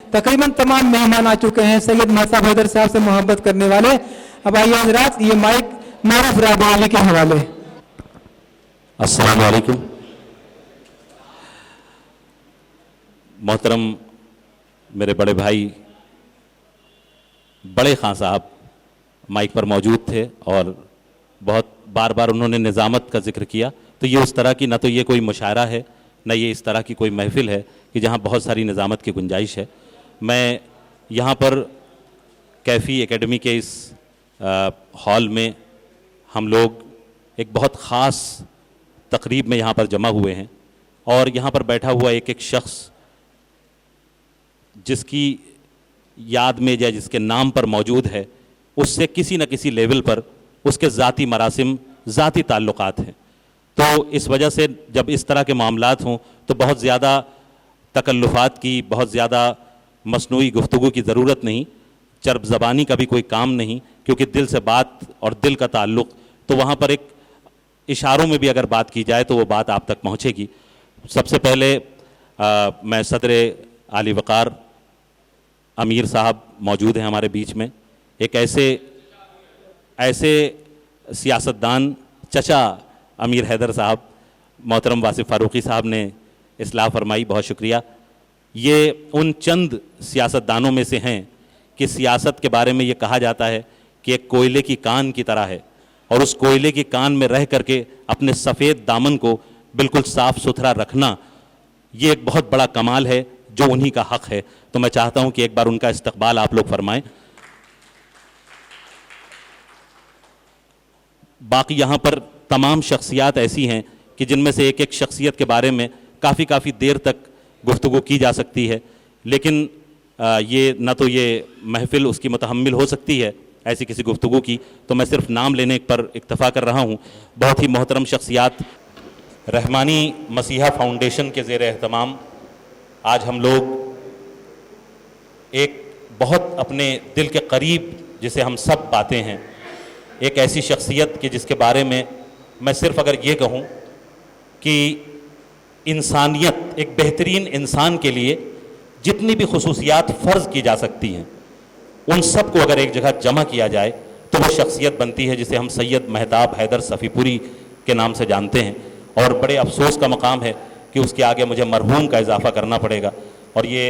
तकरीबन तमाम मेहमान आ चुके हैं सैयद महताब हैदर साहब से मोहब्बत करने वाले। अब आइए हजरात, ये माइक मारूफ राबा अली के हवाले। अस्सलाम वालेकुम। मोहतरम मेरे बड़े भाई बड़े खां साहब माइक पर मौजूद थे और बहुत बार बार उन्होंने निज़ामत का जिक्र किया। तो ये उस तरह की, ना तो ये कोई मुशायरा है, न ये इस तरह की कोई महफिल है कि जहाँ बहुत सारी निज़ामत की गुंजाइश है। मैं यहाँ पर कैफ़ी एकेडमी के इस हॉल में हम लोग एक बहुत ख़ास तकरीब में यहाँ पर जमा हुए हैं और यहाँ पर बैठा हुआ एक एक शख्स जिसकी याद में या जिसके नाम पर मौजूद है, उससे किसी न किसी लेवल पर उसके ज़ाती मरासिम, ज़ाती ताल्लुकात हैं। तो इस वजह से जब इस तरह के मामलात हों तो बहुत ज़्यादा तकल्लुफ़ात की, बहुत ज़्यादा मसनूई गुफ्तगू की ज़रूरत नहीं, चरब ज़बानी का भी कोई काम नहीं, क्योंकि दिल से बात और दिल का ताल्लुक़, तो वहाँ पर एक इशारों में भी अगर बात की जाए तो वो बात आप तक पहुँचेगी। सबसे पहले मैं सदर आली वक़ार अमीर साहब मौजूद हैं हमारे बीच में। एक ऐसे सियासतदान चचा अमीर हैदर साहब, मोहतरम वासिफ़ फ़ारूक़ी साहब ने इस्लाह फरमाई, बहुत शुक्रिया। ये उन चंद सियासतदानों में से हैं कि सियासत के बारे में ये कहा जाता है कि एक कोयले की कान की तरह है और उस कोयले की कान में रह करके अपने सफ़ेद दामन को बिल्कुल साफ़ सुथरा रखना, ये एक बहुत बड़ा कमाल है जो उन्हीं का हक़ है। तो मैं चाहता हूँ कि एक बार उनका इस्तक़बाल आप लोग फरमाएं। बाकी यहाँ पर तमाम शख्सियात ऐसी हैं कि जिनमें से एक एक शख्सियत के बारे में काफ़ी देर तक गुफ्तगू की जा सकती है, लेकिन ये न तो ये महफ़िल उसकी मुतहम्मिल हो सकती है ऐसी किसी गुफ्तगू की, तो मैं सिर्फ नाम लेने पर इक्तफ़ा कर रहा हूँ। बहुत ही मोहतरम शख्सियात, रहमानी मसीहा फाउंडेशन के ज़ेर एहतमाम आज हम लोग एक बहुत अपने दिल के करीब, जिसे हम सब पाते हैं, एक ऐसी शख्सियत के जिसके बारे में मैं सिर्फ अगर ये कहूँ कि इंसानियत, एक बेहतरीन इंसान के लिए जितनी भी खुसूसियात फ़र्ज़ की जा सकती हैं, उन सब को अगर एक जगह जमा किया जाए तो वो शख्सियत बनती है जिसे हम सैयद महताब हैदर सफ़ीपुरी के नाम से जानते हैं। और बड़े अफसोस का मकाम है कि उसके आगे मुझे मरहूम का इजाफ़ा करना पड़ेगा। और ये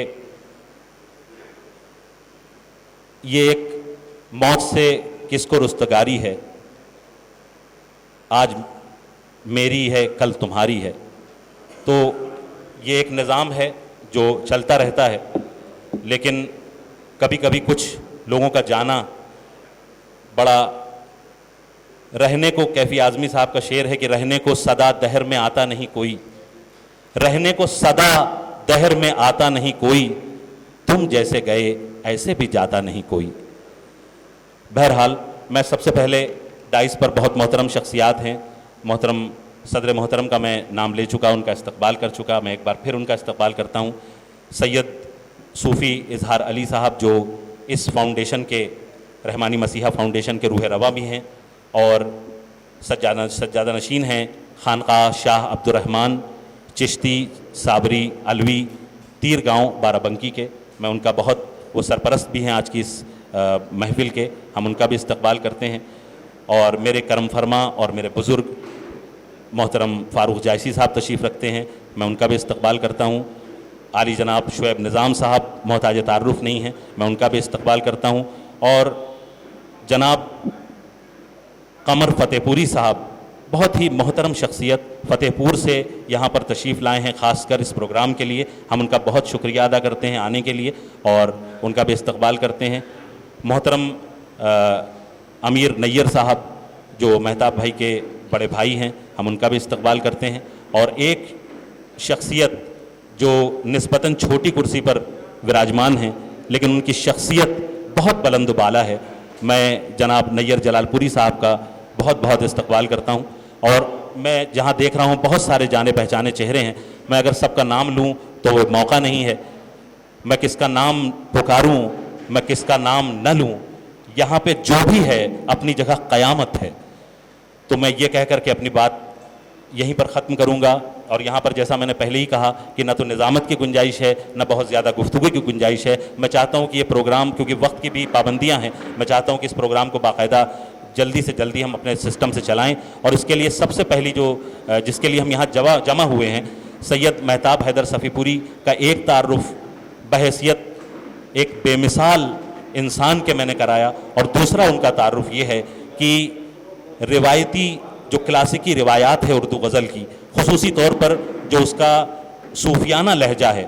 एक मौत से किसको रुस्तगारी है, आज मेरी है कल तुम्हारी है। तो ये एक निज़ाम है जो चलता रहता है, लेकिन कभी कभी कुछ लोगों का जाना बड़ा, रहने को, कैफ़ी आज़मी साहब का शेर है कि रहने को सदा दहर में आता नहीं कोई, रहने को सदा दहर में आता नहीं कोई, तुम जैसे गए ऐसे भी जाता नहीं कोई। बहरहाल मैं सबसे पहले डाइस पर बहुत मोहतरम शख्सियात हैं, मोहतरम सदर मोहतरम का मैं नाम ले चुका, उनका इस्तक़बाल कर चुका, मैं एक बार फिर उनका इस्तक़बाल करता हूँ। सैयद सूफ़ी इजहार अली साहब जो इस फाउंडेशन के, रहमानी मसीहा फाउंडेशन के रूह रवा भी हैं और सज्जादा नशीन हैं खानक़ाह शाह अब्दुर्रहमान चिश्ती साबरी अलवी तीर गाँव बाराबंकी के। मैं उनका बहुत, वो सरपरस्त भी हैं आज की इस महफिल के, हम उनका भी इस्तक़बाल करते हैं। और मेरे करम फरमा और मेरे बुज़ुर्ग मोहतरम फ़ारूक़ जायसी साहब तशरीफ़ रखते हैं, मैं उनका भी इस्तक़बाल करता हूँ। आली जनाब शुएब निज़ाम साहब मोहताज तारुफ़ नहीं हैं, मैं उनका भी इस्तक़बाल करता हूँ। और जनाब कमर फ़तेहपुरी साहब, बहुत ही मोहतरम शख्सियत, फ़तेहपुर से यहाँ पर तशरीफ़ लाए हैं ख़ासकर इस प्रोग्राम के लिए, हम उनका बहुत शुक्रिया अदा करते हैं आने के लिए और उनका भी इस्तक़बाल करते हैं। मोहतरम अमीर नैयर साहब जो महताब भाई के बड़े भाई हैं, हम उनका भी इस्तक़बाल करते हैं। और एक शख्सियत जो निस्बतन छोटी कुर्सी पर विराजमान हैं लेकिन उनकी शख्सियत बहुत बुलंद बाला है, मैं जनाब नैयर जलालपुरी साहब का बहुत बहुत इस्तक़बाल करता हूँ। और मैं जहाँ देख रहा हूँ बहुत सारे जाने पहचाने चेहरे हैं, मैं अगर सबका नाम लूँ तो वो मौका नहीं है, मैं किसका नाम पुकारूँ, मैं किसका नाम न लूँ, यहाँ पे जो भी है अपनी जगह क़यामत है। तो मैं ये कह कर के अपनी बात यहीं पर ख़त्म करूँगा। और यहाँ पर जैसा मैंने पहले ही कहा कि न तो निज़ामत की गुंजाइश है, न बहुत ज़्यादा गुफ्तगू की गुंजाइश है। मैं चाहता हूँ कि ये प्रोग्राम, क्योंकि वक्त की भी पाबंदियाँ हैं, मैं चाहता हूँ कि इस प्रोग्राम को बाकायदा जल्दी से जल्दी हम अपने सिस्टम से चलाएं। और इसके लिए सबसे पहली जिसके लिए हम यहाँ जमा हुए हैं, सैयद महताब हैदर सफ़ीपुरी का एक तारुफ बहैसियत एक बेमिसाल इंसान के मैंने कराया। और दूसरा उनका तारुफ ये है कि रिवायती जो क्लासिकी रिवायात है उर्दू गज़ल की, ख़ुसूसी तौर पर जो उसका सूफियाना लहजा है,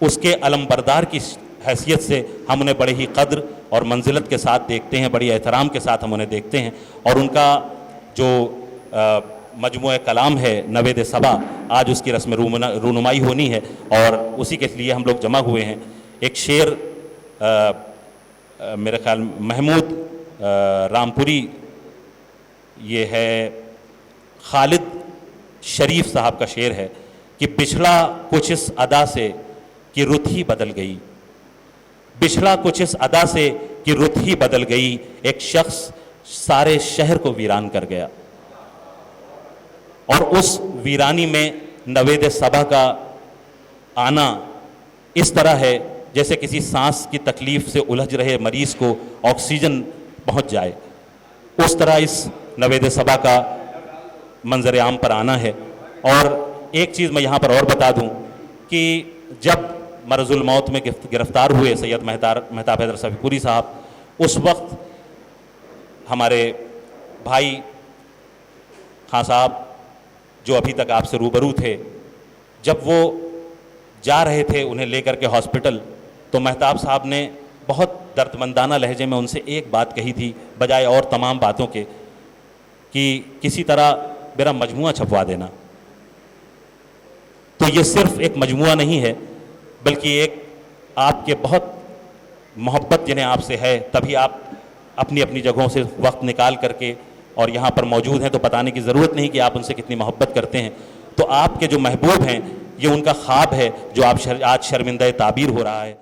उसके अलमबरदार की हैसियत से हम उन्हें बड़े ही कद्र और मंजिलत के साथ देखते हैं, बड़ी एहतराम के साथ हम उन्हें देखते हैं। और उनका जो मजमूए कलाम है नवेद सबा, आज उसकी रस्म रूनुमाई होनी है और उसी के लिए हम लोग जमा हुए हैं। एक शेर मेरे ख्याल महमूद रामपुरी, ये है खालिद शरीफ साहब का शेर है कि बिछड़ा कुछ इस अदा से कि रुत ही बदल गई, बिछड़ा कुछ इस अदा से कि रुत ही बदल गई, एक शख्स सारे शहर को वीरान कर गया। और उस वीरानी में नवेद सबा का आना इस तरह है जैसे किसी सांस की तकलीफ से उलझ रहे मरीज को ऑक्सीजन पहुंच जाए, उस तरह इस नवेद सबा का मंजर आम पर आना है। और एक चीज़ मैं यहाँ पर और बता दूँ कि जब मरजुल मौत में गिरफ्तार हुए सैयद महताब हैदर सफ़ीपुरी साहब, उस वक्त हमारे भाई खां साहब जो अभी तक आपसे रूबरू थे, जब वो जा रहे थे उन्हें लेकर के हॉस्पिटल, तो महताब साहब ने बहुत दर्दमंदाना लहजे में उनसे एक बात कही थी बजाय और तमाम बातों के, कि किसी तरह मेरा मजमुआ छपवा देना। तो ये सिर्फ एक मजमुआ नहीं है, बल्कि एक आपके बहुत मोहब्बत जिन्हें आपसे है, तभी आप अपनी अपनी जगहों से वक्त निकाल करके और यहाँ पर मौजूद हैं। तो बताने की ज़रूरत नहीं कि आप उनसे कितनी मोहब्बत करते हैं। तो आपके जो महबूब हैं, ये उनका ख्वाब है जो आप आज शर्मिंदा ताबीर हो रहा है।